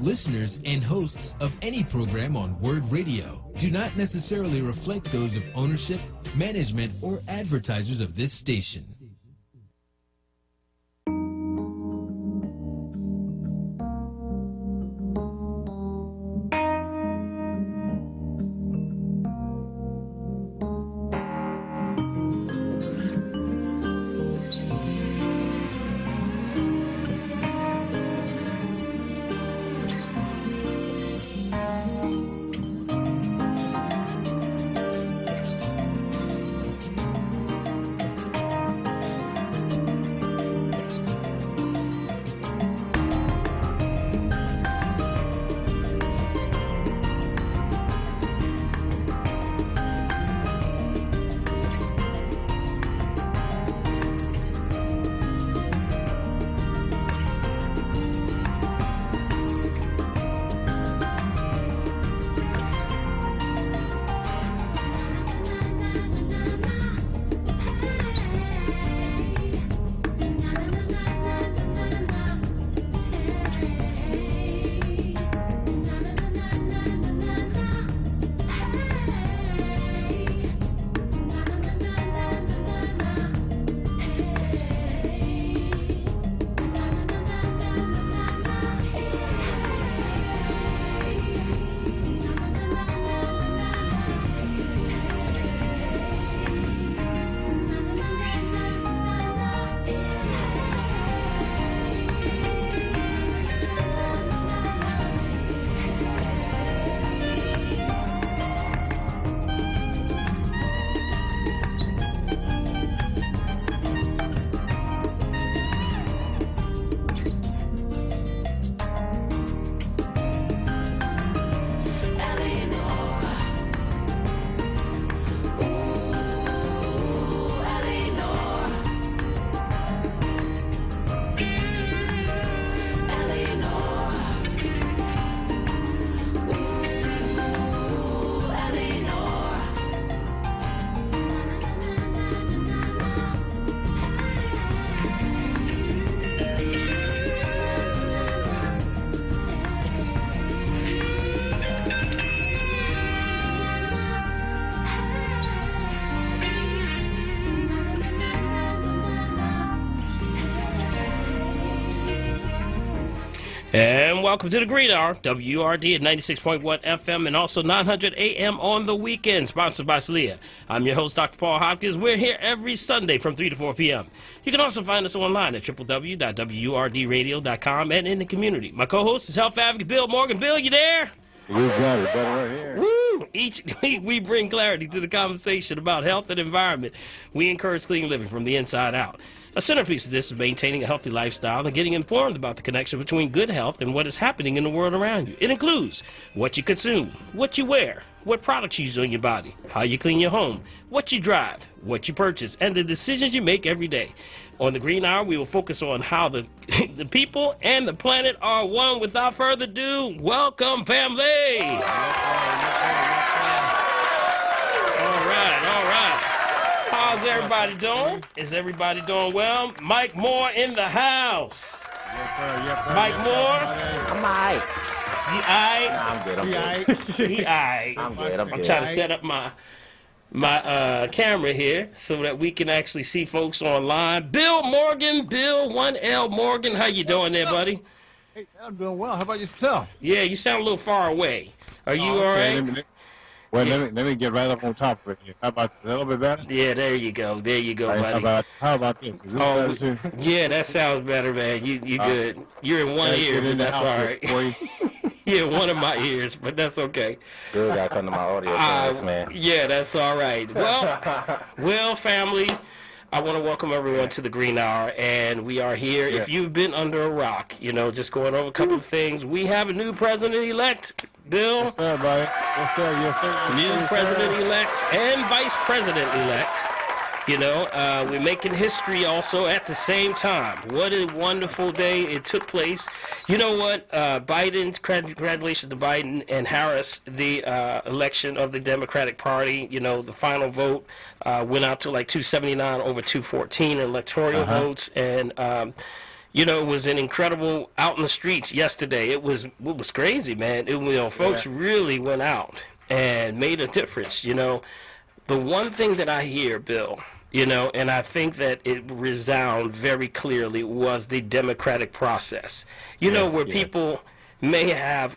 Listeners and hosts of any program on WURD Radio do not necessarily reflect those of ownership, management, or advertisers of this station. And welcome to the Green Hour, WURD at 96.1 FM and also 900 AM on the weekend, sponsored by Celia. I'm your host, Dr. Paul Hopkins. We're here every Sunday from 3 to 4 p.m. You can also find us online at www.wurdradio.com and in the community. My co-host is health advocate Bill Morgan. Bill, you there? You got it, brother, right here. Woo! Each week we bring clarity to the conversation about health and environment. We encourage clean living from the inside out. A centerpiece of this is maintaining a healthy lifestyle and getting informed about the connection between good health and what is happening in the world around you. It includes what you consume, what you wear, what products you use on your body, how you clean your home, what you drive, what you purchase, and the decisions you make every day. On the Green Hour, we will focus on how the people and the planet are one. Without further ado, welcome, family! All right. How's everybody doing? Is everybody doing well? Mike Moore in the house. Yes, sir. Mike Moore? I'm all right. He aight? I'm good. He aight. I'm good. I'm trying to set up my camera here so that we can actually see folks online. Bill Morgan, Bill 1L Morgan, how you doing there, buddy? Hey, I'm doing well. How about yourself? Yeah, you sound a little far away. Are you all right? Let me get right up on top of it. How about a little bit better? Yeah, there you go, buddy. How about this? Is this better too? Yeah, that sounds better, man. You good. You're in one ear, but that's all right. Yeah, one of my ears, but that's okay. Good, I come to my audio class, man. Yeah, that's all right. Well, family, I want to welcome everyone to the Green Hour, and we are here. Yeah. If you've been under a rock, just going over a couple of things. We have a new president-elect, Bill. Yes, sir, buddy. Yes, sir. New president-elect and vice president-elect. We're making history also at the same time. What a wonderful day it took place. You know what? Biden, congratulations to Biden and Harris, the election of the Democratic Party. The final vote went out to like 279 over 214 electoral votes. And, You know, it was an incredible out in the streets yesterday. It was crazy, man. Folks really went out and made a difference. You know, the one thing that I hear, Bill, you know, and I think that it resounded very clearly, was the democratic process. You know, where people may have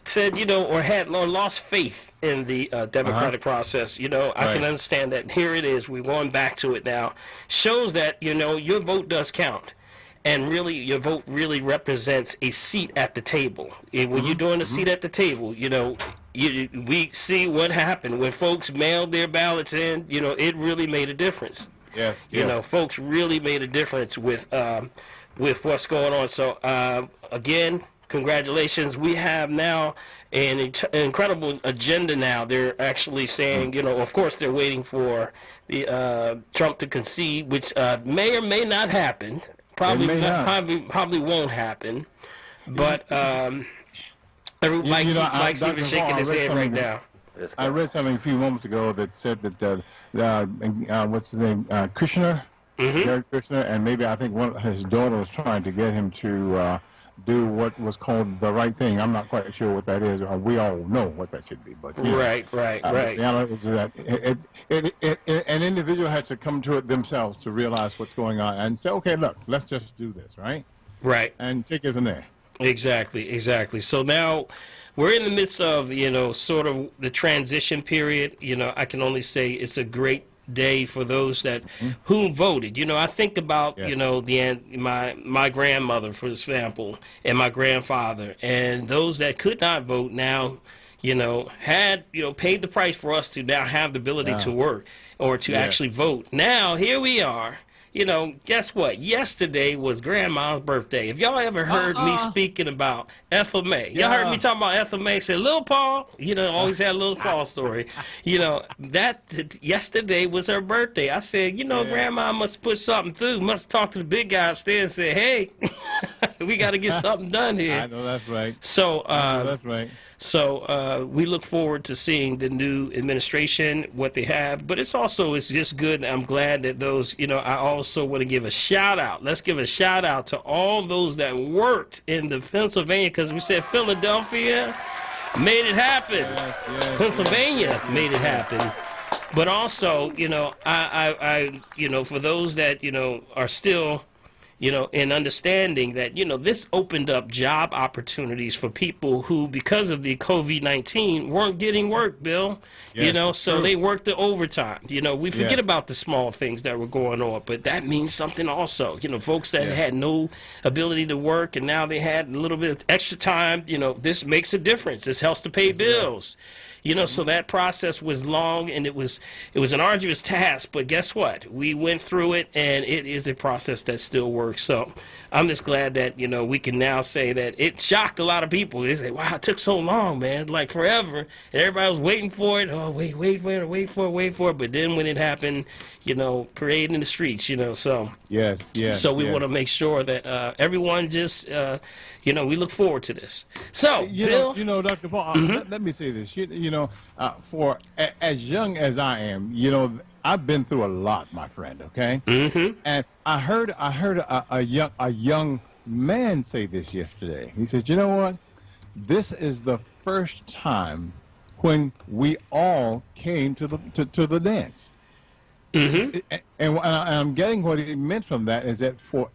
said, you know, or lost faith in the democratic process. You know, I can understand that. Here it is. We're going back to it now. Shows that, you know, your vote does count. And really, your vote really represents a seat at the table. And when you're doing a seat at the table, you know, we see what happened when folks mailed their ballots in. You know, it really made a difference. Yes. You know, folks really made a difference with what's going on. So, again, congratulations. We have now an incredible agenda now. They're actually saying, you know, of course, they're waiting for the Trump to concede, which may or may not happen. Probably won't happen, but Mike's even shaking his head right now. I read something a few moments ago that said that what's his name, Kushner, Jared Kushner, and maybe I think his daughter was trying to get him to do what was called the right thing. I'm not quite sure what that is. We all know what that should be, but right. The reality is that an individual has to come to it themselves to realize what's going on and say, okay, look, let's just do this, right? Right. And take it from there. Exactly. So now we're in the midst of, you know, sort of the transition period. You know, I can only say it's a great day for those that who voted. You know, I think about you know, my grandmother, for example, and my grandfather, and those that could not vote now, you know, had, you know, paid the price for us to now have the ability to work or to actually vote. Now here we are. You know, guess what? Yesterday was Grandma's birthday. If y'all ever heard me speaking about Ethel May, y'all heard me talking about Ethel May, said Lil Paul, you know, always had a Lil Paul story. You know, yesterday was her birthday. I said, you know, Grandma must put something through, must talk to the big guy upstairs and say, hey, we got to get something done here. I know that's right. So, that's right. So we look forward to seeing the new administration, what they have. But it's just good. I'm glad that those, you know, I also want to give a shout out. Let's give a shout out to all those that worked in the Pennsylvania, because we said Philadelphia made it happen. Pennsylvania made it happen. But also, you know, I you know, for those that, you know, are still, you know, in understanding that, you know, this opened up job opportunities for people who, because of the COVID-19, weren't getting work, Bill. You know, so they worked the overtime. You know, we forget about the small things that were going on, but that means something also. You know, folks that had no ability to work and now they had a little bit of extra time, you know, this makes a difference. This helps to pay bills. You know, so that process was long and it was an arduous task, but guess what? We went through it and it is a process that still works. So I'm just glad that, you know, we can now say that it shocked a lot of people. They say, wow, it took so long, man, like forever. And everybody was waiting for it. Oh, wait for it. But then when it happened, you know, parade in the streets, you know, so. Yes. So we want to make sure that everyone just, you know, we look forward to this. So, Bill. You know, Dr. Paul, let me say this. You know, for as young as I am, you know, I've been through a lot, my friend. Okay. And I heard a young man say this yesterday. He said, you know what? This is the first time when we all came to the dance. And I'm getting what he meant from that is that for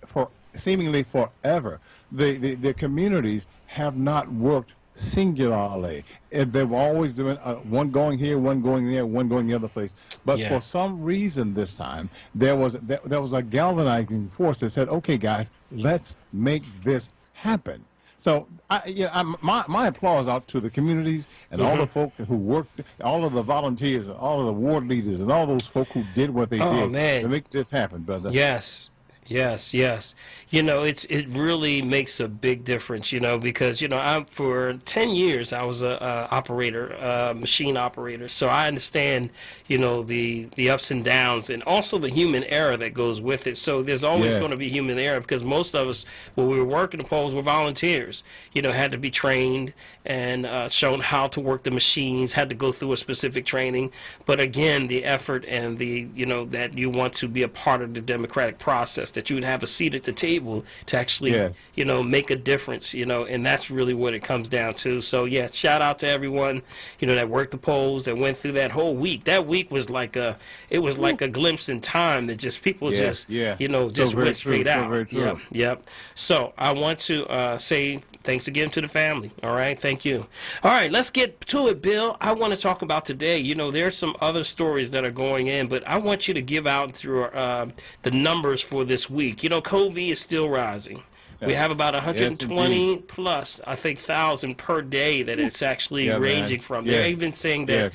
seemingly forever, the communities have not worked singularly. They've always been one going here, one going there, one going the other place. But for some reason this time, there was a galvanizing force that said, okay, guys, let's make this happen. So, my applause out to the communities and all the folk who worked, all of the volunteers and all of the ward leaders and all those folk who did what they did to make this happen, brother. Yes. You know, it really makes a big difference, you know, because, you know, for 10 years I was a operator, machine operator. So I understand, you know, the ups and downs and also the human error that goes with it. So there's always going to be human error because most of us, when we were working the polls, were volunteers, you know, had to be trained and shown how to work the machines, had to go through a specific training. But again, the effort and the, you know, that you want to be a part of the democratic process, that you would have a seat at the table to actually, make a difference, and that's really what it comes down to. So, yeah, shout out to everyone, that worked the polls, that went through that whole week. That week was like a glimpse in time that just people just went straight out. Yep. So I want to say thanks again to the family. All right. Thank you. All right. Let's get to it, Bill. I want to talk about today. There's some other stories that are going in, but I want you to give out through the numbers for this week. COVID is still rising. We have about 120 plus, I think, 1,000 per day that it's actually ranging from. They're even saying that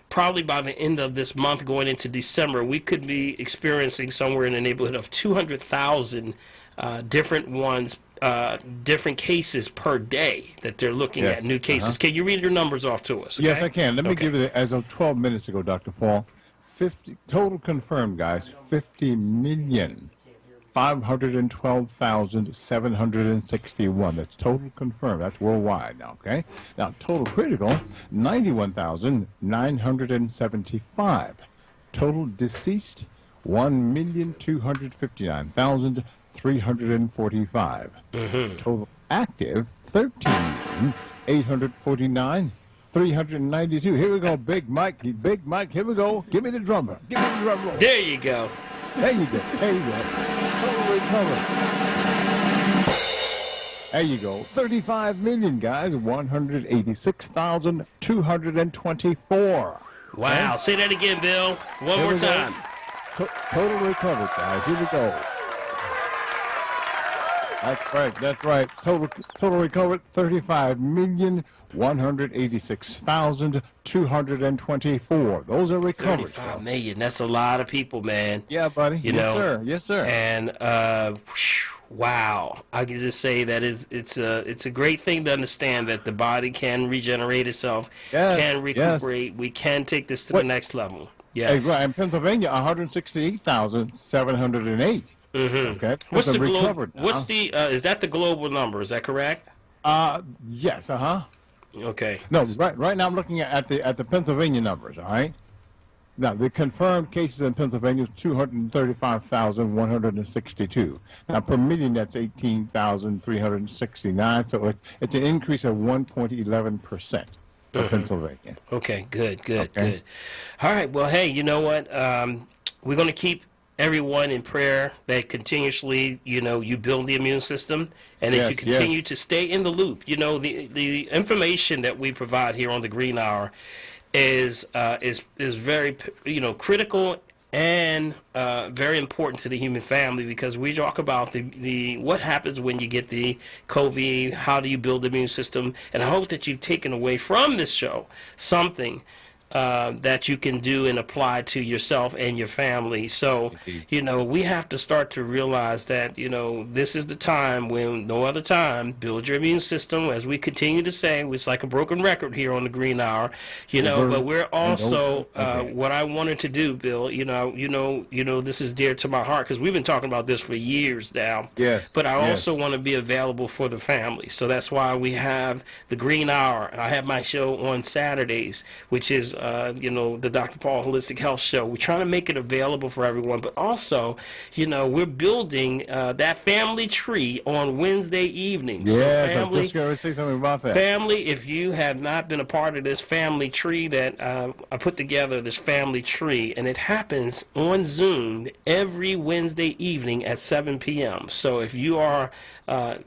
probably by the end of this month going into December, we could be experiencing somewhere in the neighborhood of 200,000 different ones, different cases per day that they're looking at, new cases. Can you read your numbers off to us? Okay? Yes, I can. Let me give you, as of 12 minutes ago, Dr. Paul, 50 total confirmed, guys, 50,512,761. That's total confirmed. That's worldwide now, okay? Now, total critical, 91,975. Total deceased, 1,259,345. Total active, 13,849,392. Here we go, Big Mike. Big Mike, here we go. Give me the drummer. Give me the drum roll. There you go. There you go. There you go. Total recovery. There you go. 35 million, guys. 186,224. Wow. Say that again, Bill. One more time. Total recovered, guys. Here we go. That's right. That's right. Total recovered. 35,186,224. Those are recovered. 35 million. That's a lot of people, man. Yeah, buddy. Yes, sir. Yes, sir. And wow, I can just say that it's a great thing to understand that the body can regenerate itself, can recuperate. We can take this to the next level. Yes. Right. In Pennsylvania, 168,708. Okay. What's the global? What's the? Is that the global number? Is that correct? Yes. Okay. No, right now I'm looking at the Pennsylvania numbers. All right. Now the confirmed cases in Pennsylvania is 235,162. Now per million, that's 18,369. So it's an increase of 1.11% for Pennsylvania. Okay. Good. All right. Well, hey, you know what? We're going to keep everyone in prayer that continuously, you build the immune system and that you continue to stay in the loop. The information that we provide here on the Green Hour is very, critical and very important to the human family, because we talk about the what happens when you get the COVID, how do you build the immune system, and I hope that you've taken away from this show something that you can do and apply to yourself and your family. So, we have to start to realize that, this is the time when no other time, build your immune system. As we continue to say, it's like a broken record here on the Green Hour, but we're also, what I wanted to do, Bill, this is dear to my heart because we've been talking about this for years now. Yes. But I also want to be available for the family. So that's why we have the Green Hour. I have my show on Saturdays, which is the Dr. Paul Holistic Health Show. We're trying to make it available for everyone, but also, we're building that family tree on Wednesday evenings. Yes, so family, I'm just going to say something about that. Family, if you have not been a part of this family tree that I put together, this family tree, and it happens on Zoom every Wednesday evening at 7 p.m. So if you are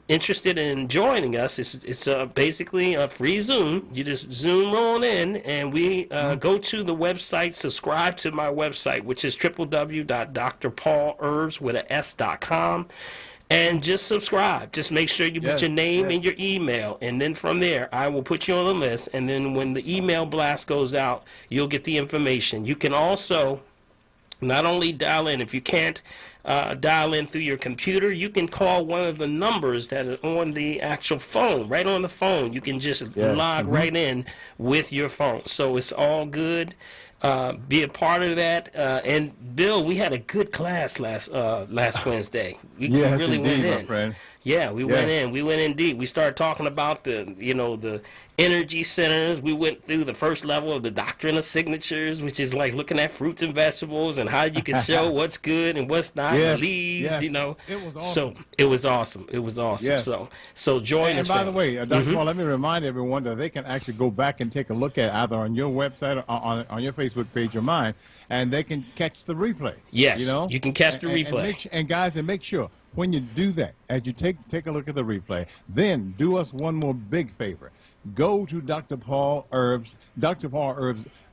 interested in joining us, it's basically a free Zoom. You just Zoom on in, and we go to the website, subscribe to my website, which is www.drpaulherbs.com, and just subscribe. Just make sure you put your name and your email, and then from there, I will put you on the list, and then when the email blast goes out, you'll get the information. You can also not only dial in, if you can't dial in through your computer, you can call one of the numbers that are on the actual phone, right on the phone. You can just log right in with your phone. So it's all good. Be a part of that. And Bill, we had a good class last Wednesday. We really went in. My friend. Yeah, we went in. We went in deep. We started talking about the energy centers. We went through the first level of the doctrine of signatures, which is like looking at fruits and vegetables and how you can show what's good and what's not. Yes, Leaves, yes. you know. It was awesome. So it was awesome. It was awesome. Yes. So join us. And by the way, Dr. Paul, let me remind everyone that they can actually go back and take a look at either on your website or on your Facebook page or mine, and they can catch the replay. Yes, you know, you can catch the replay. And guys, make sure when you do that, as you take a look at the replay, then do us one more big favor. Go to Dr. Paul Herbs,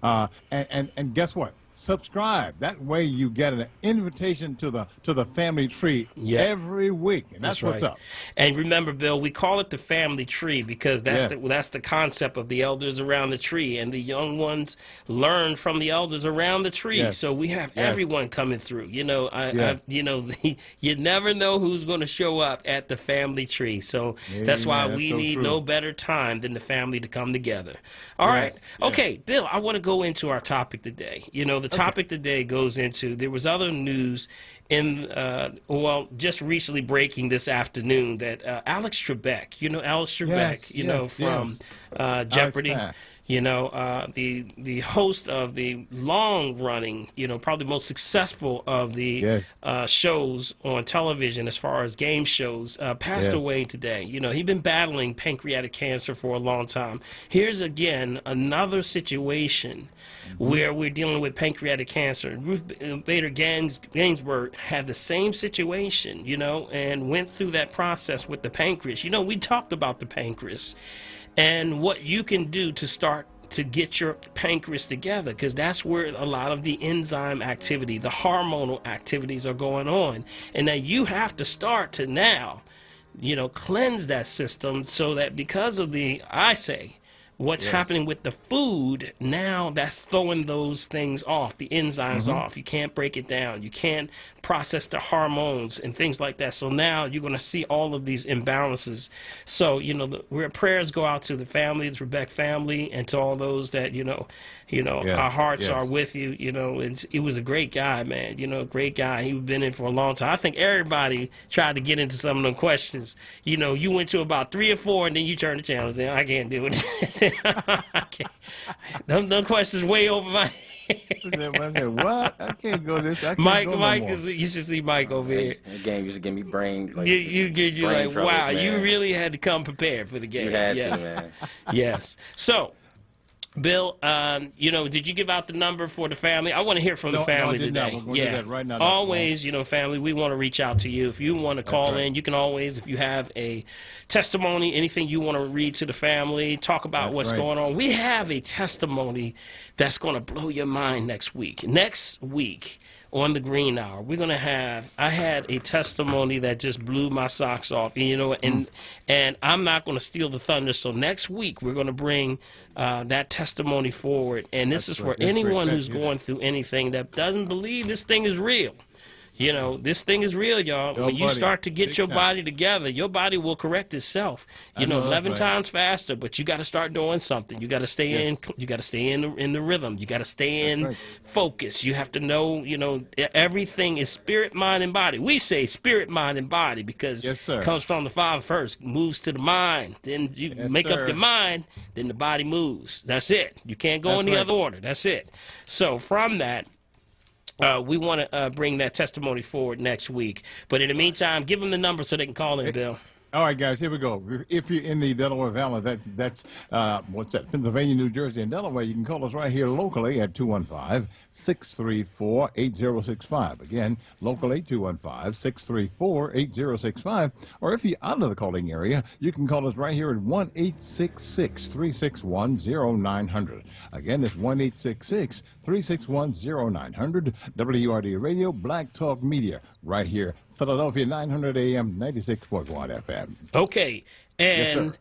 and guess what? Subscribe. That way you get an invitation to the family tree every week. And that's what's up. And remember, Bill, we call it the family tree because that's the concept of the elders around the tree, and the young ones learn from the elders around the tree. Yes. So we have everyone coming through. You know, you never know who's going to show up at the family tree. So that's why we need no better time than the family to come together. All right. Okay, Bill, I want to go into our topic today. You know, the topic today goes into, there was other news in, just recently breaking this afternoon that Alex Trebek, you know Alex Trebek, from Jeopardy, the host of the long-running, probably most successful of the shows on television as far as game shows, passed away today. You know, he'd been battling pancreatic cancer for a long time. Here's, again, another situation where we're dealing with pancreatic cancer. Ruth Bader Ginsburg had the same situation, and went through that process with the pancreas. We talked about the pancreas and what you can do to start to get your pancreas together, because that's where a lot of the enzyme activity, the hormonal activities are going on. And now you have to start to now, cleanse that system so that because of what's happening with the food, now that's throwing those things off, the enzymes off. You can't break it down. You can't process the hormones and things like that. So now you're going to see all of these imbalances. So, where prayers go out to the family, the Trebek family, and to all those that, our hearts are with you. He was a great guy, man. Great guy. He's been in for a long time. I think everybody tried to get into some of them questions. You went to about 3 or 4, and then you turned the channel and said, I can't do it. I can't. Them questions way over my head. I said, what? I can't go this. I can't Mike, go no Mike more. you should see Mike over here. The game used to give me brain. You brain like, troubles, wow, man. you really had to come prepared for the game. You had to, man. Yes. So, Bill, did you give out the number for the family? I want to hear from the family today. We're going to do that right now. Always, family, we want to reach out to you. If you want to call in, you can always, if you have a testimony, anything you want to read to the family, talk about what's going on. We have a testimony that's going to blow your mind next week. Next week on the Green Hour, we're going to have, I had a testimony that just blew my socks off, and I'm not going to steal the thunder. So next week, we're going to bring that testimony forward. And this is for anyone who's going through anything that doesn't believe this thing is real. This thing is real, y'all. When you start to get your body together, your body will correct itself. 11 times faster, but you got to start doing something. You got to stay in. You got to stay in the rhythm. You got to stay in focus. You have to know. Everything is spirit, mind, and body. We say spirit, mind, and body because it comes from the Father first. Moves to the mind. Then you make up your mind. Then the body moves. That's it. You can't go in the other order. That's it. So from that. We want to bring that testimony forward next week. But in the meantime, give them the number so they can call in, Bill. All right, guys, here we go. If you're in the Delaware Valley, that's Pennsylvania, New Jersey, and Delaware, you can call us right here locally at 215-634-8065. Again, locally, 215-634-8065. Or if you're out of the calling area, you can call us right here at 1-866-361-0900. Again, it's 1-866-361-0900. WURD Radio, Black Talk Media, right here. Philadelphia, 900 AM, 96.1 FM. Okay, and yes, sir.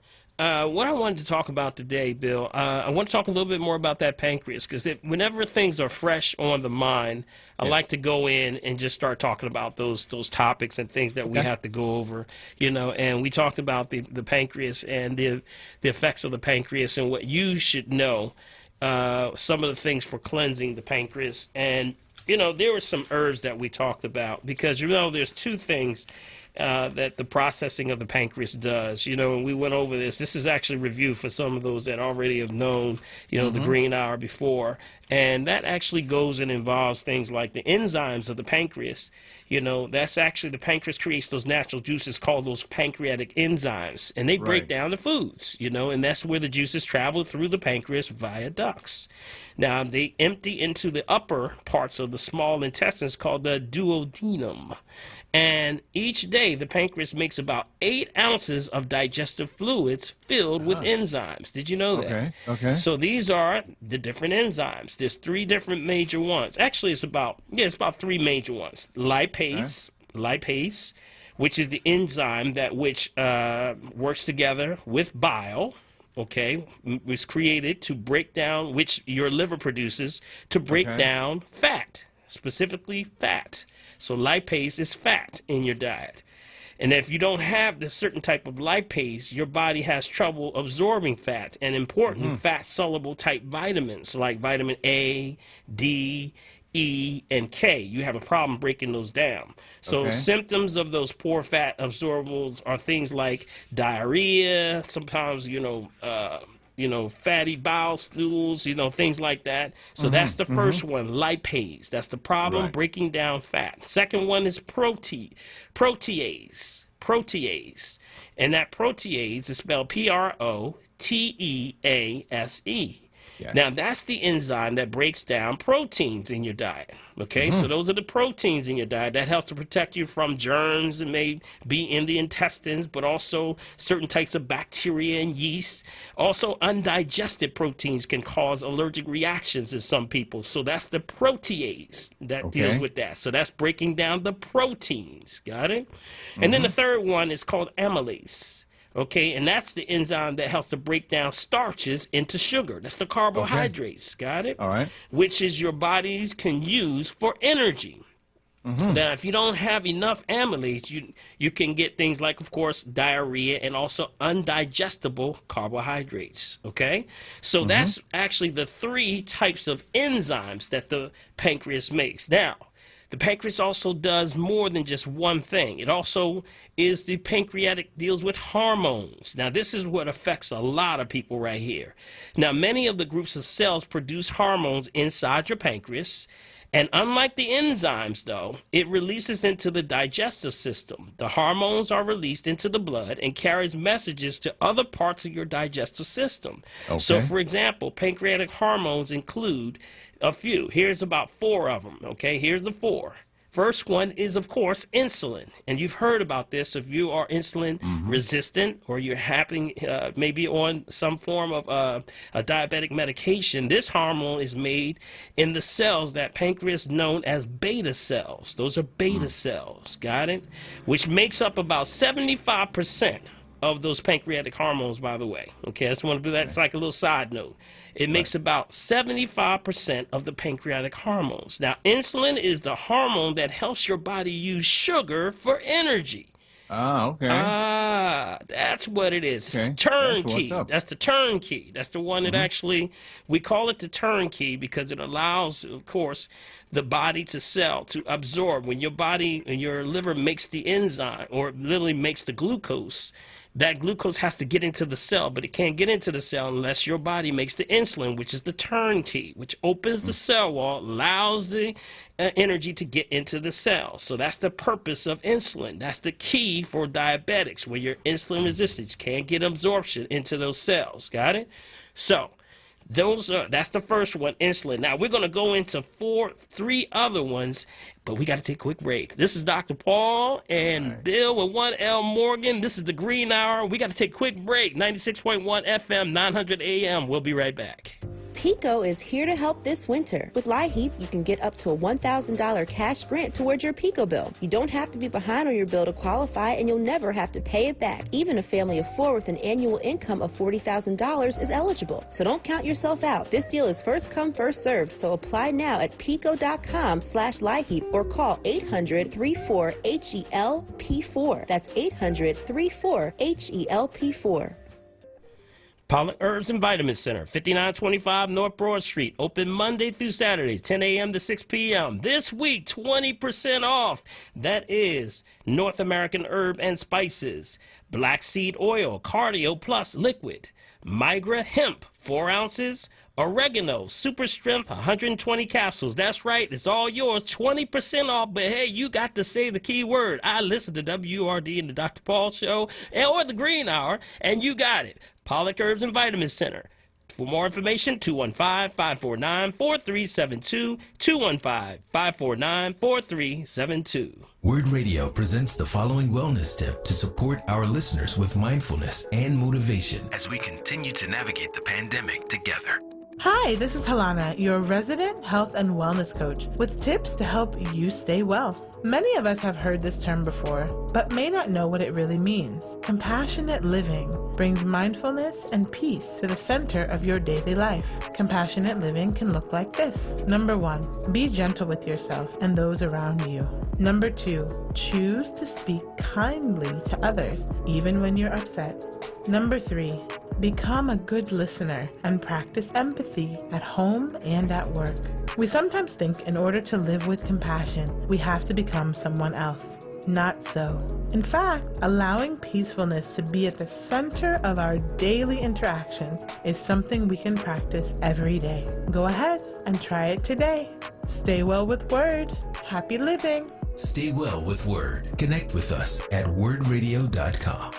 What I wanted to talk about today, Bill, I want to talk a little bit more about that pancreas, because whenever things are fresh on the mind, I like to go in and just start talking about those topics and things that we have to go over, and we talked about the pancreas and the effects of the pancreas and what you should know, some of the things for cleansing the pancreas. And there were some herbs that we talked about because, there's two things that the processing of the pancreas does. And we went over this. This is actually review for some of those that already have known, the green hour before. And that actually goes and involves things like the enzymes of the pancreas. That's actually, the pancreas creates those natural juices called those pancreatic enzymes. And they break down the foods, and that's where the juices travel through the pancreas via ducts. Now, they empty into the upper parts of the small intestines called the duodenum. And each day, the pancreas makes about 8 ounces of digestive fluids filled with enzymes. Did you know that? Okay. So these are the different enzymes. There's 3 different major ones. Actually, it's about 3 major ones. Lipase, which is the enzyme that works together with bile. Was created to break down, which your liver produces to break down fat, specifically fat. So lipase is fat in your diet. And if you don't have this certain type of lipase, your body has trouble absorbing fat and important fat-soluble type vitamins like vitamin A, D, E, and K. You have a problem breaking those down. So symptoms of those poor fat absorbables are things like diarrhea, sometimes, fatty bowel stools, things like that. So that's the first one, lipase. That's the problem, breaking down fat. Second one is protease. And that protease is spelled Protease. Yes. Now, that's the enzyme that breaks down proteins in your diet, So those are the proteins in your diet that helps to protect you from germs that may be in the intestines, but also certain types of bacteria and yeast. Also, undigested proteins can cause allergic reactions in some people. So that's the protease that deals with that. So that's breaking down the proteins. Got it? And then the third one is called amylase. And that's the enzyme that helps to break down starches into sugar. That's the carbohydrates, got it? All right. Which is your bodies can use for energy. Now, if you don't have enough amylase, you can get things like, of course, diarrhea and also undigestible carbohydrates, So that's actually the 3 types of enzymes that the pancreas makes. Now, the pancreas also does more than just one thing. It also is the pancreatic deals with hormones. Now, this is what affects a lot of people right here. Now, many of the groups of cells produce hormones inside your pancreas. And unlike the enzymes, though, it releases into the digestive system. The hormones are released into the blood and carries messages to other parts of your digestive system. So, for example, pancreatic hormones include a few. Here's about 4 of them, Here's the 4. First one is, of course, insulin. And you've heard about this if you are insulin resistant or you're having maybe on some form of a diabetic medication. This hormone is made in the cells that pancreas known as beta cells. Those are beta cells, got it? Which makes up about 75% of those pancreatic hormones, by the way. I just want to do that. It's like a little side note. It makes about 75% of the pancreatic hormones. Now, insulin is the hormone that helps your body use sugar for energy. That's what it is. It's the turnkey. That's the turnkey. That's the one that actually, we call it the turnkey because it allows, of course, the body to absorb. When your body and your liver makes the enzyme or literally makes the glucose, that glucose has to get into the cell, but it can't get into the cell unless your body makes the insulin, which is the turnkey, which opens the cell wall, allows the energy to get into the cell. So that's the purpose of insulin. That's the key for diabetics, where your insulin resistance can't get absorption into those cells. Got it? So that's the first one, insulin. Now we're going to go into 3 other ones, but we got to take a quick break. This is Dr. Paul and Bill with 1L Morgan. This is the Green Hour. We got to take a quick break. 96.1 FM, 900 AM. We'll be right back. PICO is here to help this winter. With LIHEAP, you can get up to a $1,000 cash grant towards your PICO bill. You don't have to be behind on your bill to qualify, and you'll never have to pay it back. Even a family of 4 with an annual income of $40,000 is eligible. So don't count yourself out. This deal is first come, first served, so apply now at pico.com/LIHEAP or call 800-34-HELP4. That's 800-34-HELP4. Pollock Herbs and Vitamin Center, 5925 North Broad Street, open Monday through Saturday, 10 a.m. to 6 p.m. This week, 20% off. That is North American Herb and Spices, Black Seed Oil, Cardio Plus Liquid, Migra Hemp, 4 ounces, Oregano, Super Strength, 120 capsules. That's right, it's all yours, 20% off. But hey, you got to say the key word. I listen to WURD and the Dr. Paul Show or the Green Hour, and you got it. Pollock Herbs and Vitamin Center. For more information, 215-549-4372, 215-549-4372. Word Radio presents the following wellness tip to support our listeners with mindfulness and motivation as we continue to navigate the pandemic together. Hi, this is Halana, your resident health and wellness coach, with tips to help you stay well. Many of us have heard this term before, but may not know what it really means. Compassionate living brings mindfulness and peace to the center of your daily life. Compassionate living can look like this. Number 1, be gentle with yourself and those around you. Number 2, choose to speak kindly to others, even when you're upset. Number 3, become a good listener and practice empathy at home and at work. We sometimes think in order to live with compassion, we have to become someone else. Not so. In fact, allowing peacefulness to be at the center of our daily interactions is something we can practice every day. Go ahead and try it today. Stay well with WURD. Happy living. Stay well with WURD. Connect with us at wordradio.com.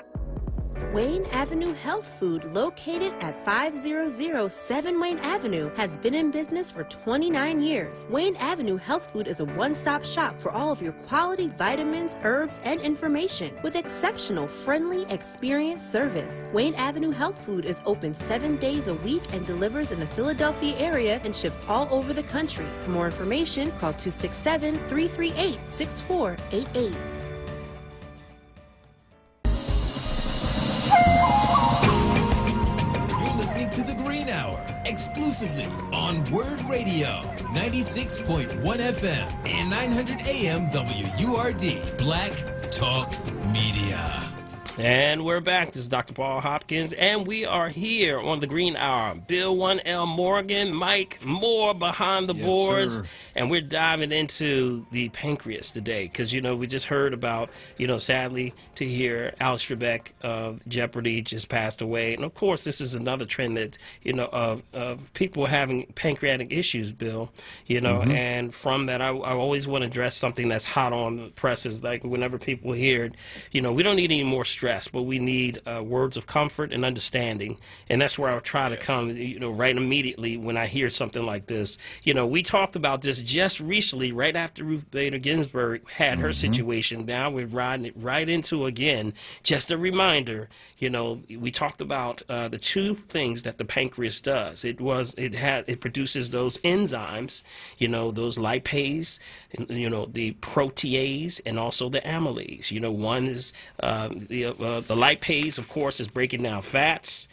Wayne Avenue Health Food, located at 5007 Wayne Avenue, has been in business for 29 years. Wayne Avenue Health Food is a one-stop shop for all of your quality vitamins, herbs, and information with exceptional, friendly, experienced service. Wayne Avenue Health Food is open 7 days a week and delivers in the Philadelphia area and ships all over the country. For more information, call 267-338-6488. To the Green Hour, exclusively on WURD Radio, 96.1 FM and 900 AM WURD, Black Talk Media. And we're back. This is Dr. Paul Hopkins, and we are here on the Green Hour. Bill 1L Morgan, Mike Moore behind the boards, and we're diving into the pancreas today because, you know, we just heard about, you know, sadly to hear Alex Trebek of Jeopardy just passed away. And, of course, this is another trend that, you know, of people having pancreatic issues, Bill, you know, and from that, I always want to address something that's hot on the presses. Like whenever people hear it, you know, we don't need any more stress, but we need words of comfort and understanding, and that's where I'll try to come, you know, right immediately when I hear something like this. You know, we talked about this just recently, right after Ruth Bader Ginsburg had her situation. Now we're riding it right into again. Just a reminder, you know, we talked about the 2 things that the pancreas does. It produces those enzymes, you know, those lipase, you know, the protease, and also the amylase. You know, one is the lipase, of course, is breaking down fats,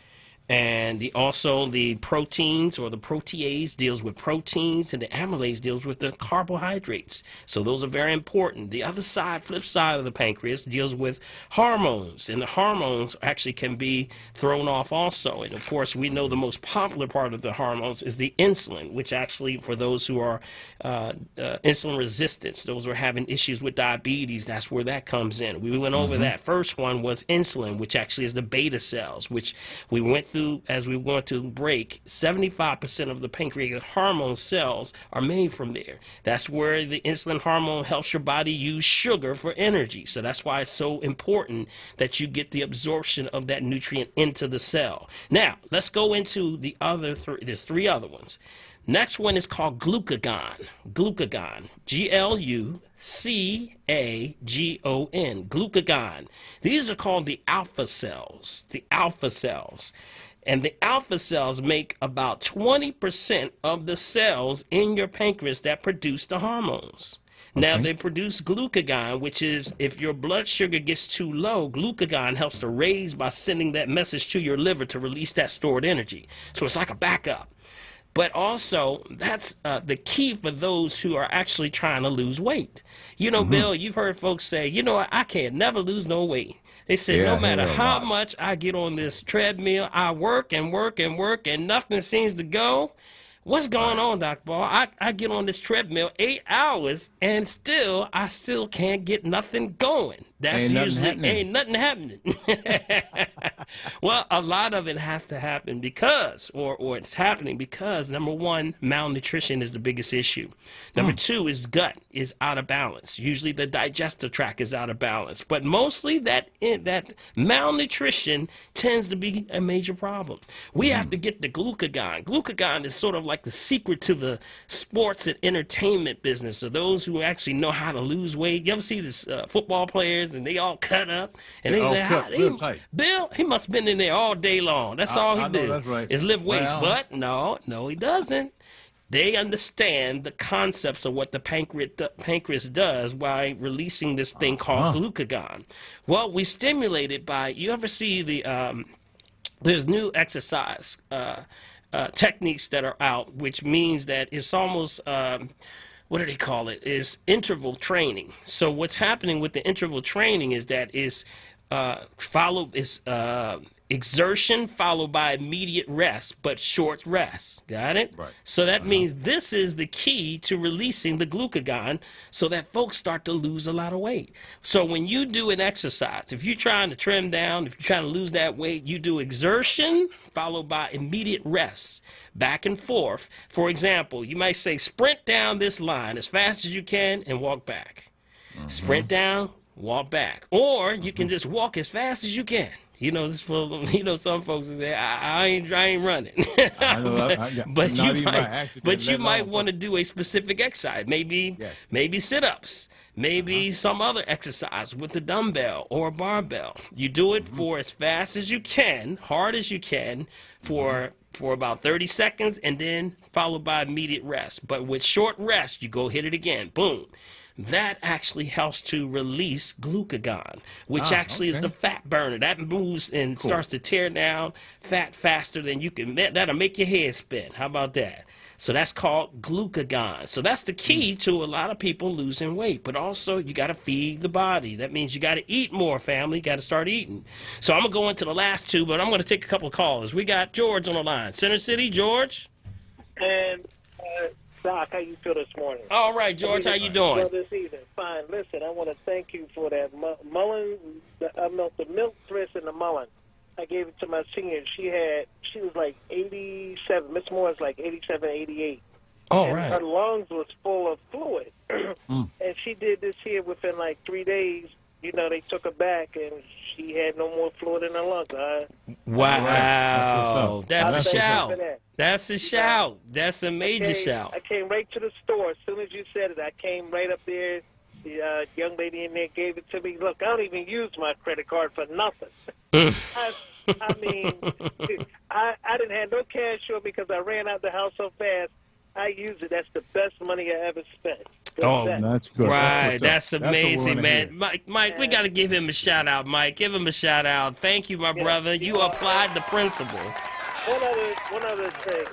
and also the proteins or the protease deals with proteins, and the amylase deals with the carbohydrates. So those are very important. The other side, flip side of the pancreas, deals with hormones, and the hormones actually can be thrown off also. And of course, we know the most popular part of the hormones is the insulin, which actually, for those who are insulin resistance, those who are having issues with diabetes, that's where that comes in. We went over that. First one was insulin, which actually is the beta cells, which we went through as we want to break. 75% of the pancreatic hormone cells are made from there. That's where the insulin hormone helps your body use sugar for energy. So that's why it's so important that you get the absorption of that nutrient into the cell. Now, let's go into the other 3. There's 3 other ones. Next one is called glucagon. Glucagon. Glucagon. Glucagon. These are called the alpha cells. The alpha cells. And the alpha cells make about 20% of the cells in your pancreas that produce the hormones. Now, they produce glucagon, which is, if your blood sugar gets too low, glucagon helps to raise by sending that message to your liver to release that stored energy. So it's like a backup. But also, that's the key for those who are actually trying to lose weight. You know, Bill, you've heard folks say, you know, I can't never lose no weight. They said, no matter how much I get on this treadmill, I work and work and work, and nothing seems to go. What's going on, Dr. Ball? I get on this treadmill 8 hours, and I still can't get nothing going. That's ain't nothing happening. Well, a lot of it has to happen because, or it's happening because, number one, malnutrition is the biggest issue. Number two is gut is out of balance. Usually the digestive tract is out of balance. But mostly that malnutrition tends to be a major problem. We have to get the glucagon. Glucagon is sort of like the secret to the sports and entertainment business. So those who actually know how to lose weight. You ever see this football players and they all cut up and they say, Bill, he must have been in there all day long. That's all he did is lift weights. But no, he doesn't. They understand the concepts of what the pancreas does by releasing this thing called glucagon. Well, we stimulate it by, you ever see there's new exercise techniques that are out, which means that it's almost, what do they call it, is interval training. So what's happening with the interval training is that exertion followed by immediate rest, but short rest. Got it? Right. So that means this is the key to releasing the glucagon so that folks start to lose a lot of weight. So when you do an exercise, if you're trying to trim down, if you're trying to lose that weight, you do exertion followed by immediate rest, back and forth. For example, you might say sprint down this line as fast as you can and walk back. Sprint down, walk back. Or you can just walk as fast as you can. You know, this for, some folks say, I ain't running. But you might want to do a specific exercise. Maybe sit-ups. Maybe some other exercise with a dumbbell or a barbell. You do it for as fast as you can, hard as you can, for about 30 seconds, and then followed by immediate rest. But with short rest, you go hit it again. Boom. That actually helps to release glucagon, which is the fat burner. That moves and starts to tear down fat faster than you can. That'll make your head spin. How about that? So that's called glucagon. So that's the key to a lot of people losing weight. But also, you got to feed the body. That means you got to eat more, family. You got to start eating. So I'm going to go into the last two, but I'm going to take a couple of callers. We got George on the line. Center City, George? And Doc, how you feel this morning? All right, George, how you doing? Well, this evening, fine. Listen, I want to thank you for that mullein, the milk twist and the mullein. I gave it to my senior. She was like 87. Miss Moore is like 87, 88. Oh, and right. her lungs was full of fluid. And she did this here within like 3 days. You know, they took her back, and she had no more fluid in her lungs. Wow. That's a shout. That's a shout. That's a major shout. I came right to the store. As soon as you said it, I came right up there. The young lady in there gave it to me. Look, I don't even use my credit card for nothing. I mean, I didn't have no cash on me because I ran out the house so fast. I used it. That's the best money I ever spent. That's good. Right. That's amazing, man. Mike, we got to give him a shout out, Mike. Give him a shout out. Thank you, my brother. You applied the principle. One other thing.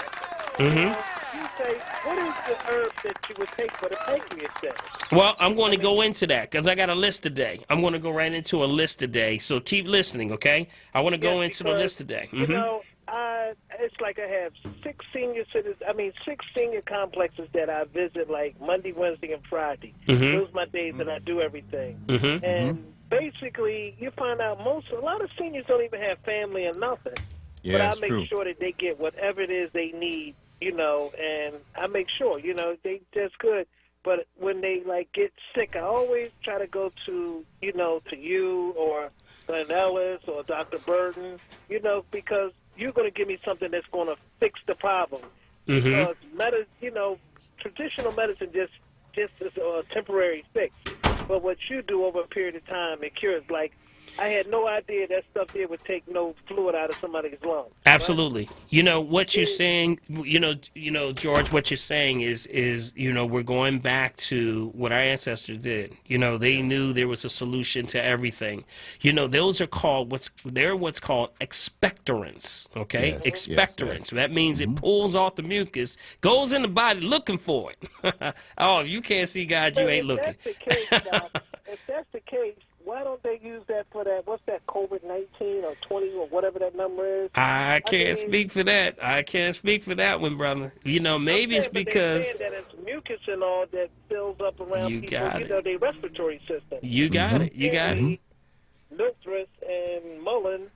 You say, what is the herb that you would take for the pancreatitis? Well, I'm going to go into that because I got a list today. I'm going to go right into a list today. So keep listening, okay? I want to go into the list today. You know, it's like I have 6 senior complexes that I visit like Monday, Wednesday, and Friday. Those are my days that I do everything. And basically, you find out a lot of seniors don't even have family or nothing. Yeah, but I make sure that they get whatever it is they need, you know, and I make sure, you know, they just good. But when they, like, get sick, I always try to go to, you know, to you or Glenn Ellis or Dr. Burton, you know, because you're going to give me something that's going to fix the problem. Because, traditional medicine just is a temporary fix. But what you do over a period of time, it cures. Like I had no idea that stuff there would take no fluid out of somebody's lungs. Absolutely. You know what you're saying. You know, George. What you're saying is we're going back to what our ancestors did. You know, they knew there was a solution to everything. You know, those are called what's called expectorants. Okay, Yes, expectorants. yes. That means it pulls off the mucus, goes in the body looking for it. Oh, if you can't see God, you ain't looking. If that's the case, why don't they use that for that? What's that, COVID-19 or 20 or whatever that number is? I can't speak for that. I can't speak for that one, brother. You know, maybe it's because they're saying that it's mucus and all that fills up around You people, got you it. know, their respiratory system. you got it. You got it. Milk and mullein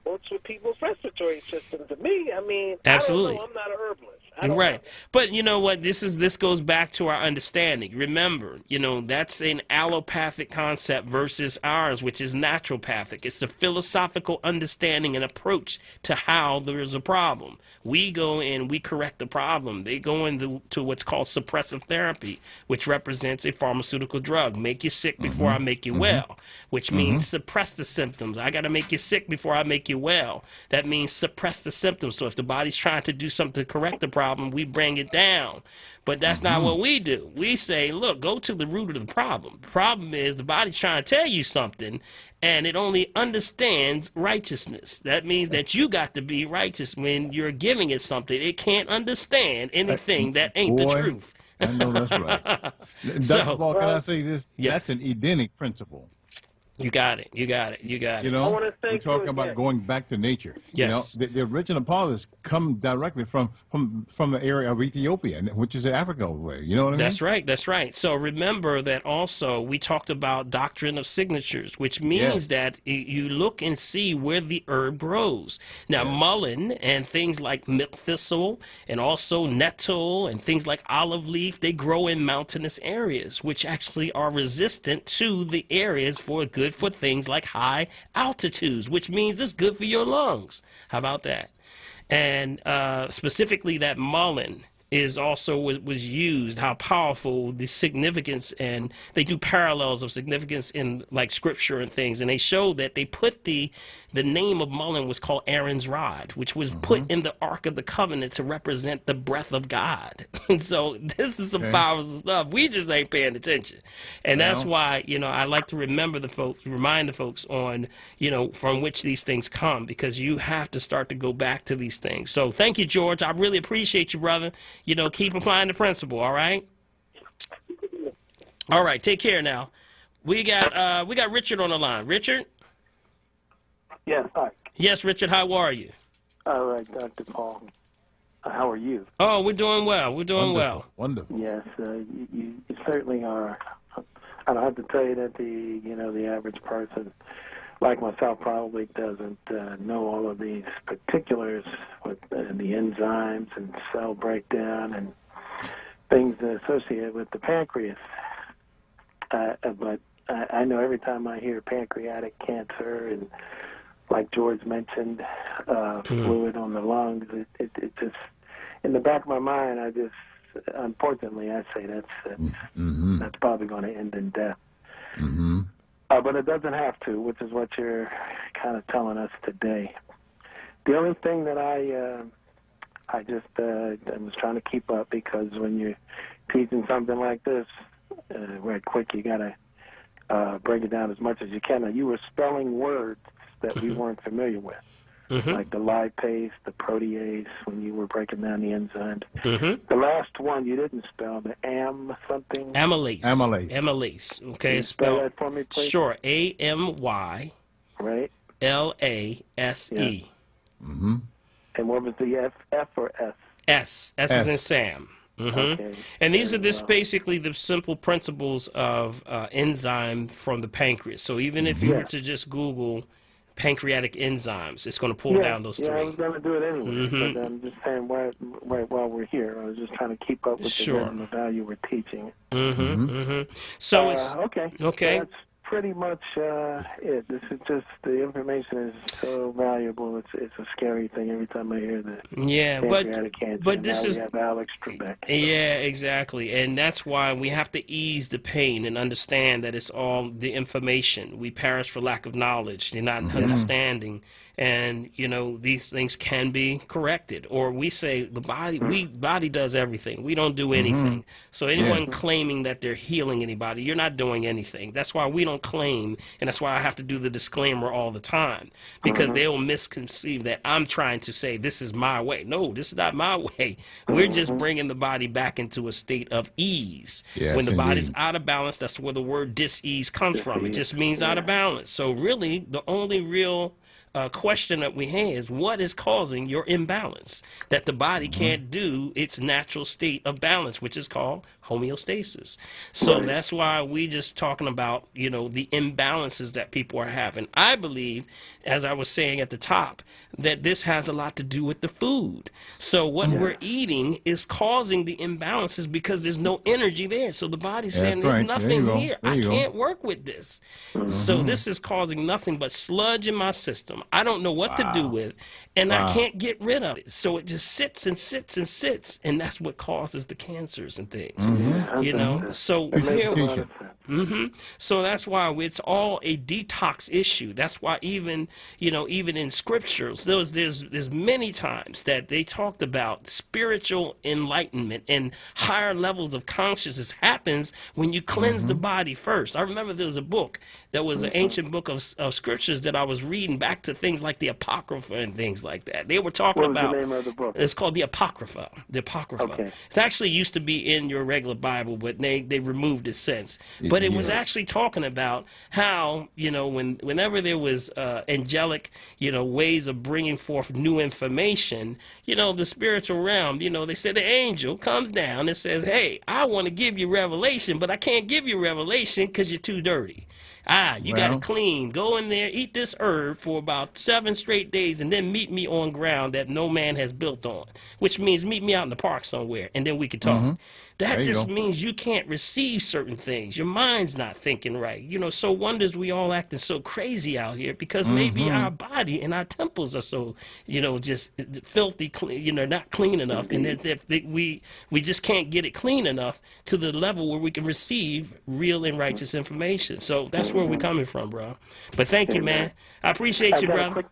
works with people's respiratory system. To me, I mean, Absolutely. I don't know. I'm not an herbalist. I don't Right. know. But you know what? This goes back to our understanding. Remember, you know, that's an allopathic concept versus ours, which is naturopathic. It's the philosophical understanding and approach to how there is a problem. We go in, we correct the problem. They go into what's called suppressive therapy, which represents a pharmaceutical drug. Make you sick before I make you well, which means suppress the symptoms. I got to make you sick before I make you well. That means suppress the symptoms. So if the body's trying to do something to correct the problem, we bring it down. But that's not what we do. We say, look, go to the root of the problem. The problem is the body's trying to tell you something, and it only understands righteousness. That means that you got to be righteous when you're giving it something. It can't understand anything that ain't the Boy, truth. I know that's right. So- Dr. Paul, can I say this? Yes. That's an Edenic principle. You got it. You got it. You got You it. know, I wanna we're thank talking you about again. going back to nature. Yes. You know, the original polyps come directly from the area of Ethiopia, which is Africa over there. You know what I mean? That's right. That's right. So remember that also we talked about doctrine of signatures, which means Yes. that you look and see where the herb grows. Now, mullein and things like milk thistle and also nettle and things like olive leaf, they grow in mountainous areas, which actually are resistant to the areas good for things like high altitudes, which means it's good for your lungs. How about that? And specifically that mullein is also was used, how powerful the significance, and they do parallels of significance in like scripture and things, and they show that they put the name of mullein was called Aaron's rod, which was put in the Ark of the Covenant to represent the breath of God. And so this is some powerful stuff. We just ain't paying attention. And that's why, you know, I like to remind the folks on, you know, from which these things come, because you have to start to go back to these things. So thank you, George. I really appreciate you, brother. You know, keep applying the principle, all right? All right, take care now. We got Richard on the line. Richard? Yes, hi. Yes, Richard, how are you? All right, Dr. Paul. How are you? Oh, we're doing well. We're doing well. Wonderful. Yes, you certainly are. I don't have to tell you that the average person like myself probably doesn't know all of these particulars with the enzymes and cell breakdown and things associated with the pancreas. But I know every time I hear pancreatic cancer and, like George mentioned, fluid on the lungs, it just, in the back of my mind, unfortunately, I say that's probably going to end in death. But it doesn't have to, which is what you're kind of telling us today. The only thing that I was trying to keep up, because when you're teaching something like this, right quick, you got to break it down as much as you can. Now, you were spelling words that we weren't familiar with, like the lipase, the protease, when you were breaking down the enzymes. The last one you didn't spell, the something. Amylase. Amylase. Okay, Spell that for me, please. Sure. AMY. Right. LASE. And what was the F or S? S. S is in Sam. Okay. And these are just basically the simple principles of enzyme from the pancreas. So even if you were to just Google pancreatic enzymes, it's going to pull down those three. Yeah, I was going to do it anyway, but I'm just saying while we're here, I was just trying to keep up with the value we're teaching. So it's okay. okay. So pretty much it. This is just, the information is so valuable. It's a scary thing every time I hear that. Yeah, Pancreatic cancer. but this now is, we have Alex Trebek. yeah, exactly, and that's why we have to ease the pain and understand that it's all the information. We perish for lack of knowledge, and not understanding. And you know, these things can be corrected, or we say the body does everything. We don't do anything. So anyone claiming that they're healing anybody, you're not doing anything. That's why we don't claim, and that's why I have to do the disclaimer all the time, because they will misconceive that I'm trying to say this is my way. No, this is not my way. We're just bringing the body back into a state of ease. Yes, when the body's indeed. out of balance, that's where the word dis-ease comes from. It just means out of balance. So really, the only real question that we have is, what is causing your imbalance that the body can't do its natural state of balance, which is called homeostasis. So that's why we just talking about, you know, the imbalances that people are having. I believe, as I was saying at the top, that this has a lot to do with the food. So what we're eating is causing the imbalances because there's no energy there. So the body's saying there's nothing here. I can't work with this. So this is causing nothing but sludge in my system. I don't know what to do with, and I can't get rid of it. So it just sits and sits and sits, and that's what causes the cancers and things. You know, so here, so that's why it's all a detox issue. That's why even, you know, even in scriptures, there's many times that they talked about spiritual enlightenment and higher levels of consciousness happens when you cleanse the body first. I remember there was a book that was an ancient book of scriptures that I was reading back to things like the Apocrypha and things like that. They were talking about. What was the name of the book? It's called the Apocrypha. The Apocrypha. Okay. It actually used to be in your regular Bible, but they removed it since. But it was actually talking about how, you know, whenever there was angelic, you know, ways of bringing forth new information, you know, the spiritual realm, you know, they said the angel comes down and says, hey, I want to give you revelation, but I can't give you revelation because you're too dirty. You got to clean. Go in there, eat this herb for about 7 straight days, and then meet me on ground that no man has built on, which means meet me out in the park somewhere, and then we can talk. That just means you can't receive certain things. Your mind's not thinking right. You know, so wonders we all acting so crazy out here because maybe our body and our temples are so, you know, just filthy, you know, not clean enough. And if we just can't get it clean enough to the level where we can receive real and righteous information. So that's where we're coming from, bro. But thank you, man. I appreciate you, brother.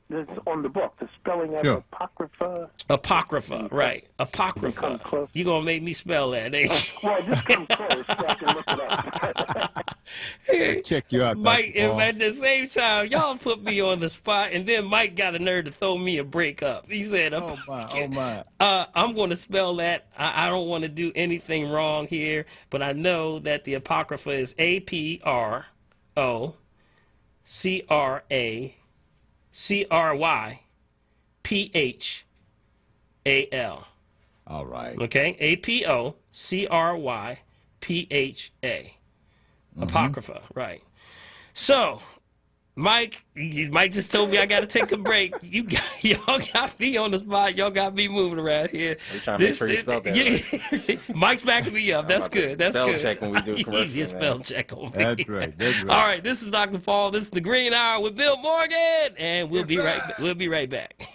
This on the book, the spelling of Apocrypha. Apocrypha, right. Apocrypha. You're going to make me spell that, ain't you? Well, just come close so I can look it up. Check you out, Mike, and at the same time, y'all put me on the spot, and then Mike got a nerve to throw me a break up. He said, oh my. I'm going to spell that. I don't want to do anything wrong here, but I know that the Apocrypha is APOCRACRYPHAL. All right. Okay, APOCRYPHA. Apocrypha, right. So, Mike just told me I got to take a break. Y'all got me on the spot. Y'all got me moving around here. We're trying to make sure you spelled that right. Mike's backing me up. That's good. That's spell good. check when we do commercial. You spell check on me. That's right. That's right. All right, this is Dr. Paul. This is the Green Hour with Bill Morgan, and we'll be right back.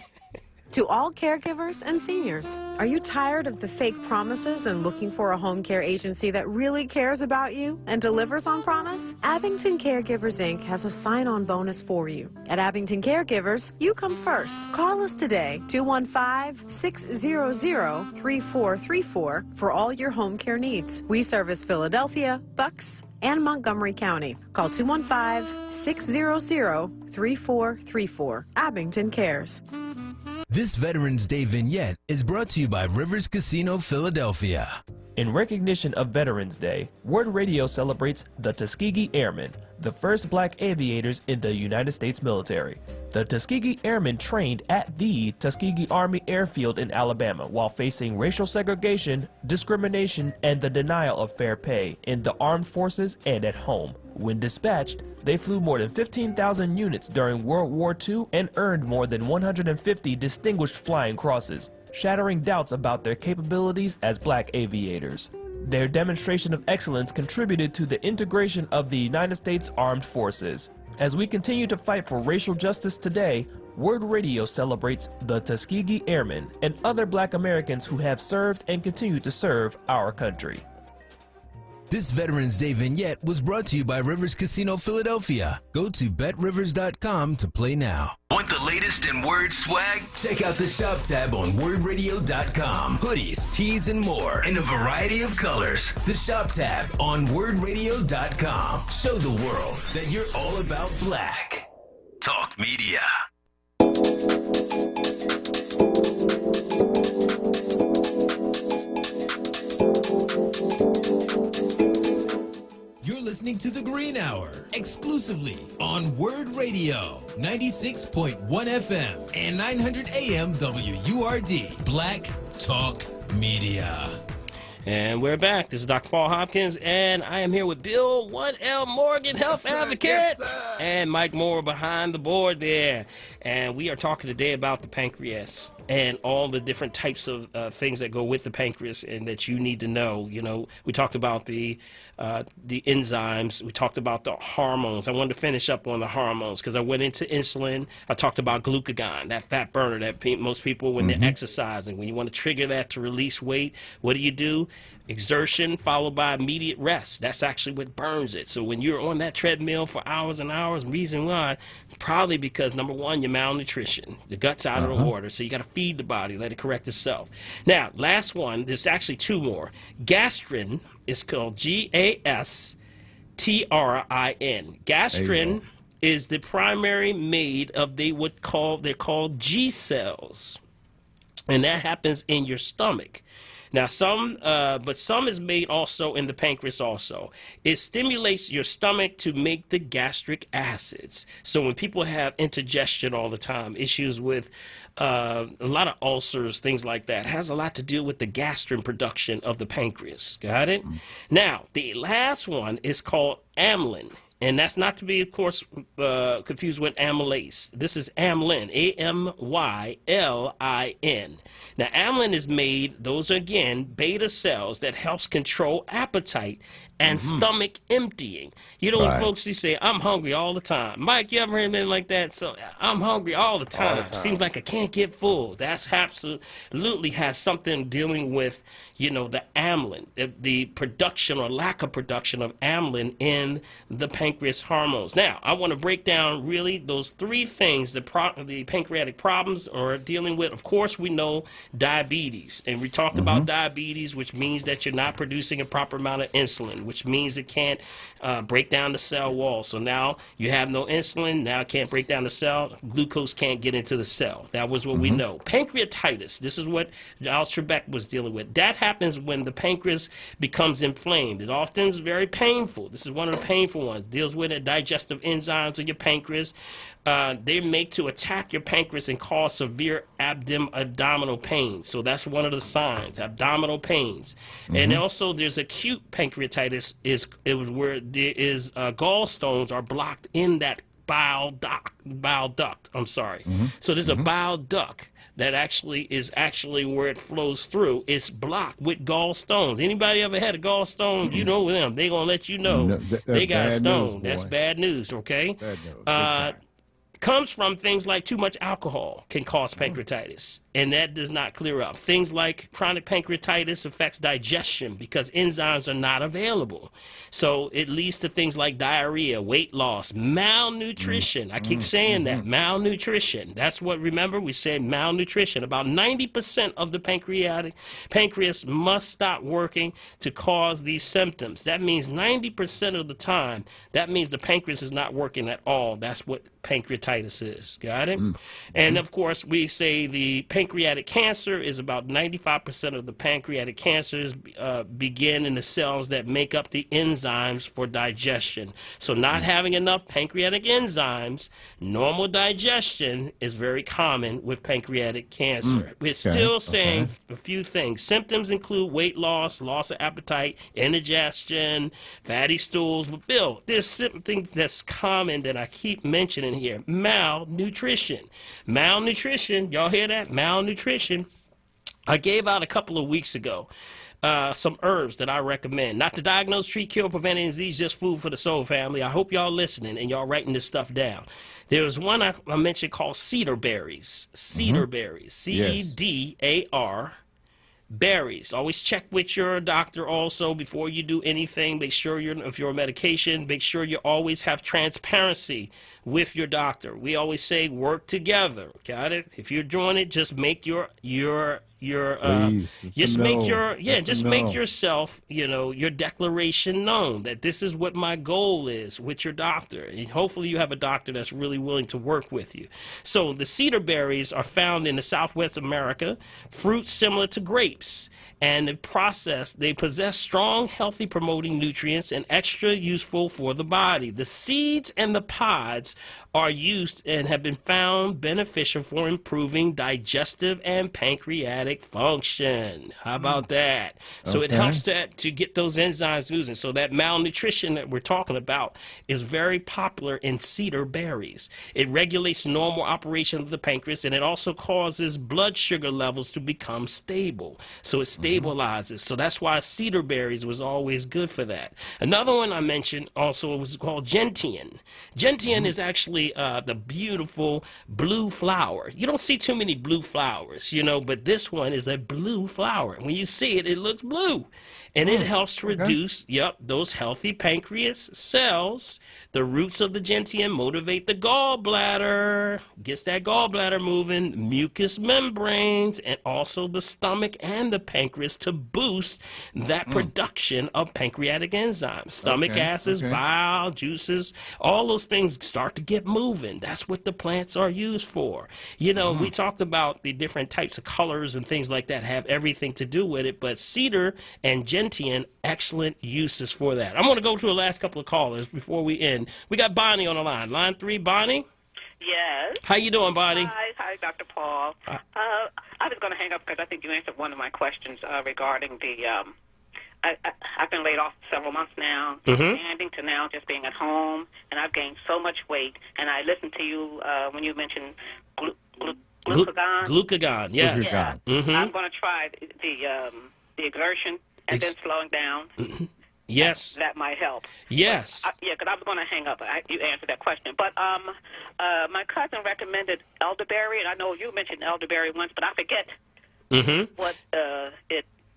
To all caregivers and seniors, are you tired of the fake promises and looking for a home care agency that really cares about you and delivers on promise? Abington Caregivers, Inc. has a sign-on bonus for you. At Abington Caregivers, you come first. Call us today, 215-600-3434 for all your home care needs. We service Philadelphia, Bucks, and Montgomery County. Call 215-600-3434. Abington Cares. This Veterans Day vignette is brought to you by Rivers Casino Philadelphia. In recognition of Veterans Day, WURD Radio celebrates the Tuskegee Airmen, the first black aviators in the United States military. The Tuskegee Airmen trained at the Tuskegee Army Airfield in Alabama while facing racial segregation, discrimination, and the denial of fair pay in the armed forces and at home. When dispatched, they flew more than 15,000 units during World War II and earned more than 150 distinguished flying crosses, shattering doubts about their capabilities as black aviators. Their demonstration of excellence contributed to the integration of the United States Armed Forces. As we continue to fight for racial justice today, WURD Radio celebrates the Tuskegee Airmen and other Black Americans who have served and continue to serve our country. This Veterans Day vignette was brought to you by Rivers Casino Philadelphia. Go to betrivers.com to play now. Want the latest in Word swag? Check out the shop tab on wordradio.com. Hoodies, tees, and more in a variety of colors. The shop tab on wordradio.com. Show the world that you're all about Black. Talk Media. You're listening to The Green Hour, exclusively on WURD Radio, 96.1 FM and 900 AM WURD, Black Talk Media. And we're back. This is Dr. Paul Hopkins, and I am here with Bill 1L Morgan, health advocate, and Mike Moore behind the board there. And we are talking today about the pancreas and all the different types of things that go with the pancreas and that you need to know. You know, we talked about the enzymes. We talked about the hormones. I wanted to finish up on the hormones because I went into insulin. I talked about glucagon, that fat burner that most people, when they're exercising, when you want to trigger that to release weight, what do? Exertion followed by immediate rest. That's actually what burns it. So when you're on that treadmill for hours and hours, reason why, probably because, number one, you're malnutrition. The gut's out of order, so you got to feed the body, let it correct itself. Now, last one, there's actually two more. Gastrin is called Gastrin. Gastrin is the primary made of they're called G cells, and that happens in your stomach. Now, some is made also in the pancreas also. It stimulates your stomach to make the gastric acids. So when people have indigestion all the time, issues with a lot of ulcers, things like that, has a lot to do with the gastrin production of the pancreas. Got it? Now, the last one is called Amlin. And that's not to be, of course, confused with amylase. This is Amlin, A-M-Y-L-I-N. Now, Amlin is made, those are, again, beta cells that helps control appetite and stomach emptying. You know, when folks say, I'm hungry all the time. Mike, you ever heard anything like that? So I'm hungry all the time. Seems like I can't get full. That's absolutely has something dealing with, you know, the amylin, the production or lack of production of amylin in the pancreas hormones. Now, I want to break down really those three things the pancreatic problems are dealing with. Of course, we know diabetes, and we talked about diabetes, which means that you're not producing a proper amount of insulin, which means it can't break down the cell wall. So now you have no insulin, now it can't break down the cell, glucose can't get into the cell. That was what we know. Pancreatitis, this is what Al Trebek was dealing with. That happens when the pancreas becomes inflamed. It often is very painful. This is one of the painful ones. It deals with the digestive enzymes of your pancreas. They make to attack your pancreas and cause severe abdominal pain. So that's one of the signs, abdominal pains. And also there's acute pancreatitis where there is gallstones are blocked in that bile duct. I'm sorry. So there's a bile duct that is actually where it flows through. It's blocked with gallstones. Anybody ever had a gallstone? You know them. They're going to let you know they got a stone. That's bad news, okay? Bad news. Comes from things like too much alcohol can cause pancreatitis, and that does not clear up. Things like chronic pancreatitis affects digestion because enzymes are not available. So it leads to things like diarrhea, weight loss, malnutrition. I keep saying that, malnutrition. That's what, remember, we said malnutrition. About 90% of the pancreas must stop working to cause these symptoms. That means 90% of the time, that means the pancreas is not working at all. That's what pancreatitis is. Got it? And of course, we say the pancreatic cancer is about 95% of the pancreatic cancers begin in the cells that make up the enzymes for digestion. So not having enough pancreatic enzymes, normal digestion is very common with pancreatic cancer. We're still saying a few things. Symptoms include weight loss, loss of appetite, indigestion, fatty stools. But Bill, there's something that's common that I keep mentioning here. Malnutrition. Malnutrition. Y'all hear that? Malnutrition. I gave out a couple of weeks ago some herbs that I recommend. Not to diagnose, treat, cure, prevent any disease, just food for the soul, family. I hope y'all listening and y'all writing this stuff down. There was one I mentioned called Cedar Berries. Cedar Berries. C-E-D-A-R. Berries. Always check with your doctor also before you do anything. Make sure if you're on medication, make sure you always have transparency with your doctor. We always say work together. Got it? If you're doing it, just make make yourself, your declaration known that this is what my goal is with your doctor. And hopefully you have a doctor that's really willing to work with you. So the cedar berries are found in the Southwest America, fruits similar to grapes. And they possess strong, healthy promoting nutrients and extra useful for the body. The seeds and the pods are used and have been found beneficial for improving digestive and pancreatic function. How about that? So it helps to get those enzymes moving. So that malnutrition that we're talking about is very popular in cedar berries. It regulates normal operation of the pancreas, and it also causes blood sugar levels to become stable. So it stabilizes. So that's why cedar berries was always good for that. Another one I mentioned also was called Gentian. Gentian is actually the beautiful blue flower. You don't see too many blue flowers, but this one is a blue flower. When you see it, it looks blue. And it helps to reduce, those healthy pancreas cells. The roots of the gentian motivate the gallbladder, gets that gallbladder moving, mucous membranes, and also the stomach and the pancreas to boost that production of pancreatic enzymes. Stomach acids, bile, juices, all those things start to get moving. That's what the plants are used for. We talked about the different types of colors and things like that have everything to do with it, but cedar and Gentian, excellent uses for that. I'm going to go to the last couple of callers before we end. We got Bonnie on the line. Line 3, Bonnie? Yes. How you doing, Bonnie? Hi, Dr. Paul. I was going to hang up because I think you answered one of my questions regarding the... I've been laid off several months now, expanding to now just being at home, and I've gained so much weight. And I listened to you when you mentioned Glucagon. Glucagon, yes. I'm going to try the exertion and then slowing down. Yes. That might help. Yes. Because I was going to hang up. You answered that question. But my cousin recommended elderberry, and I know you mentioned elderberry once, but I forget what the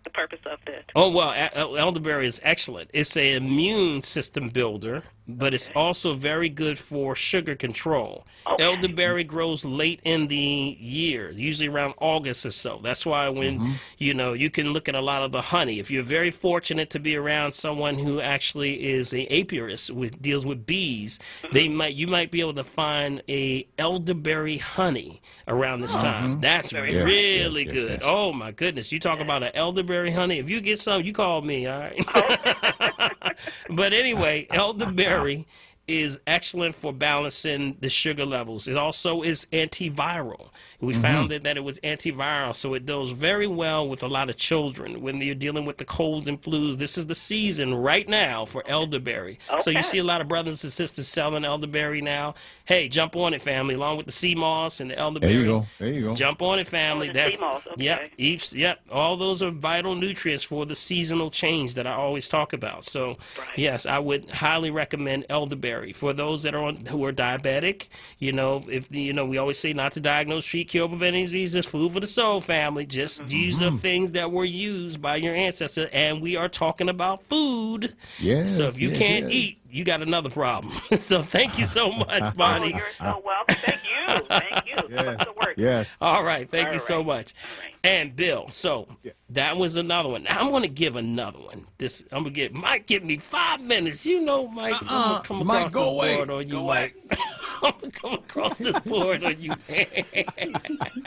purpose of it. Oh, well, elderberry is excellent. It's an immune system builder, but it's also very good for sugar control. Elderberry grows late in the year, usually around August or so. That's why when, you can look at a lot of the honey. If you're very fortunate to be around someone who actually is an apiarist, deals with bees, you might be able to find a elderberry honey around this time. That's really good. Yes. Oh, my goodness. You talk about an elderberry honey. If you get some, you call me, all right? But anyway, elderberry is excellent for balancing the sugar levels. It also is antiviral. We found that it was antiviral, so it does very well with a lot of children when you're dealing with the colds and flus. This is the season right now for elderberry. So you see a lot of brothers and sisters selling elderberry now. Hey, jump on it, family, along with the sea moss and the elderberry. There you go. Jump on it, family. Sea moss, Yep. All those are vital nutrients for the seasonal change that I always talk about. So, yes, I would highly recommend elderberry for those that are who are diabetic. We always say not to diagnose, treat, cure, prevent any disease. Just food for the soul, family. Just these are things that were used by your ancestors, and we are talking about food. Yes. So if you can't eat, you got another problem. So thank you so much, Bonnie. You're so welcome. Thank you. Thank you. Yes. For the work. Yes. All right. Thank you so much. And Bill, so that was another one. Now I'm going to give another one. Mike, give me 5 minutes. Mike, I'm going to come across this board on you, Mike. I'm going to come across this board on you.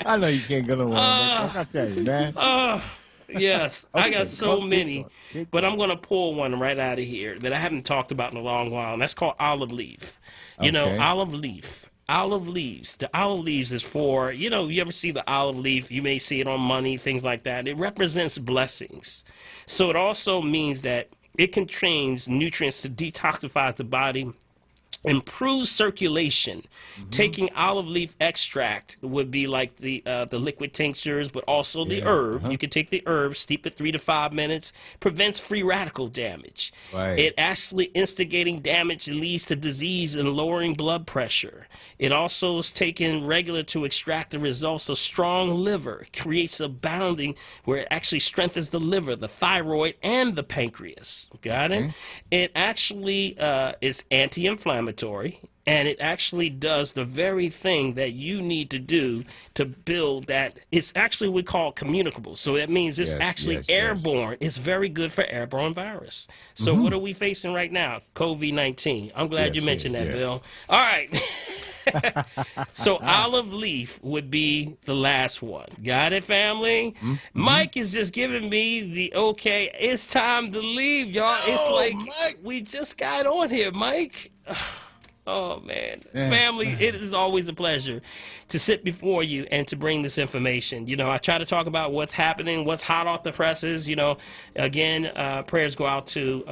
I know you can't go no more. I tell you, man. Yes, I got so many, but I'm going to pull one right out of here that I haven't talked about in a long while, and that's called olive leaf. Olive leaf. Olive leaves. The olive leaves is for, you ever see the olive leaf? You may see it on money, things like that. It represents blessings. So it also means that it contains nutrients to detoxify the body improves circulation. Taking olive leaf extract would be like the liquid tinctures, but also the herb. You can take the herb, steep it 3 to 5 minutes, prevents free radical damage. It actually instigating damage leads to disease and lowering blood pressure. It also is taken regular to extract the results of strong liver. It creates a bounding where it actually strengthens the liver, the thyroid, and the pancreas. Got it? It actually is anti-inflammatory. And it actually does the very thing that you need to do to build that. It's actually we call communicable. So that means it's actually airborne. It's very good for airborne virus. So what are we facing right now? COVID-19. I'm glad you mentioned that, Bill. All right. So olive leaf would be the last one. Got it, family? Mike is just giving me the okay. It's time to leave, y'all. It's like Mike, we just got on here, Mike. Oh, man. Family, it is always a pleasure to sit before you and to bring this information. You know, I try to talk about what's happening, what's hot off the presses. You know, again, prayers go out to,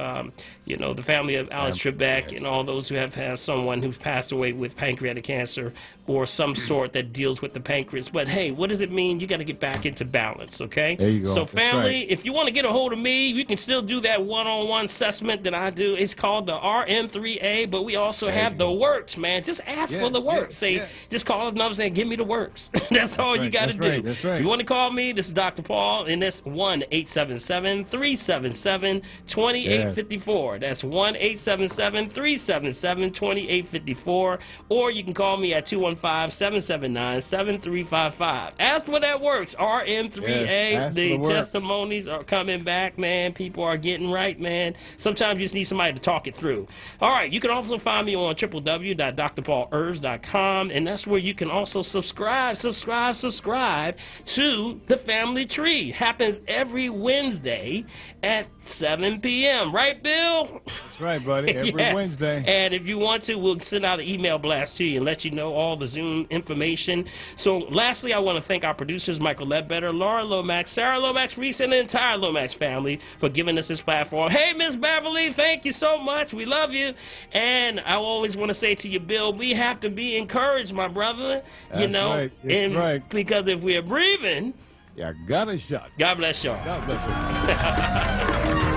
you know, the family of Alex Trebek and all those who have had someone who's passed away with pancreatic cancer or some sort that deals with the pancreas. But, hey, what does it mean? You got to get back into balance, okay? There you go. So, family, if you want to get a hold of me, you can still do that one-on-one assessment that I do. It's called the RM3A, but we also have the works, man. Just ask for the works. Just call the number and say, give me the works. That's all you got to do. That's right. If you want to call me, this is Dr. Paul, and that's 1-877-377-2854. That's 1-877-377-2854. Or you can call me at 215-779-7355. Ask for that works. RM3A. The testimonies are coming back, man. People are getting right, man. Sometimes you just need somebody to talk it through. All right. You can also find me on www.drpaulherbs.com, and that's where you can also subscribe to the Family Tree. Happens every Wednesday at 7 p.m. Right, Bill? That's right, buddy. Every Wednesday. And if you want to, we'll send out an email blast to you and let you know all the Zoom information. So lastly, I want to thank our producers, Michael Ledbetter, Laura Lomax, Sarah Lomax Reese, and the entire Lomax family for giving us this platform. Hey, Miss Beverly, thank you so much. We love you. And I always want to say to you, Bill, we have to be encouraged, my brother. You know, because if we're breathing, got a shot. God bless y'all. God bless you.